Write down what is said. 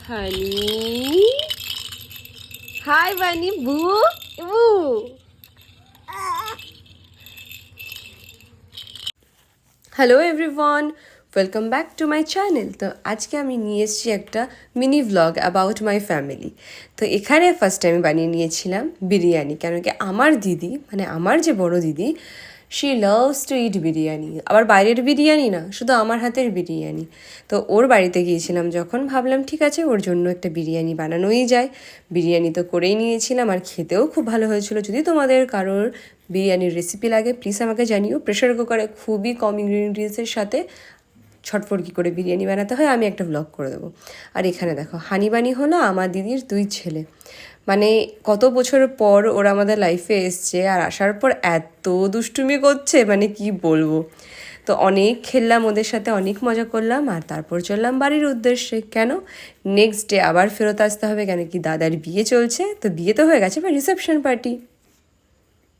Honey. Hi, Bunny. Boo. Boo. Hello everyone, welcome back to my channel. তো আজকে আমি নিয়ে এসেছি একটা mini vlog about my family. তো এখানে ফার্স্ট আমি বানিয়ে নিয়েছিলাম বিরিয়ানি, কেন কি আমার দিদি, মানে আমার যে বড় দিদি, শি লাভস টু ইট বিরিয়ানি। আবার বাইরের বিরিয়ানি না, শুধু আমার হাতের বিরিয়ানি। তো ওর বাড়িতে গিয়েছিলাম যখন, ভাবলাম ঠিক আছে ওর জন্য একটা বিরিয়ানি বানানোই যায়। বিরিয়ানি তো করেই নিয়েছিলাম, আর খেতেও খুব ভালো হয়েছিল। যদি তোমাদের কারোর বিরিয়ানির রেসিপি লাগে প্লিজ আমাকে জানিও। প্রেশার কুকারে খুবই কম ইনগ্রিডিয়েন্টসের সাথে ছটফট কী করে বিরিয়ানি বানাতে হয় আমি একটা ব্লগ করে দেবো। আর এখানে দেখো হানিবানি হলো আমার দিদির 2 ছেলে। মানে কত বছর পর ওরা আমাদের লাইফে এসছে, আর আসার পর এত দুষ্টুমি করছে মানে কি বলবো। তো অনেক খেললাম ওদের সাথে, অনেক মজা করলাম, আর তারপর চললাম বাড়ির উদ্দেশ্যে। কেন, নেক্সট ডে আবার ফেরত আসতে হবে, কেন কি দাদার বিয়ে চলছে। তো বিয়ে তো হয়ে গেছে, বা রিসেপশন পার্টি।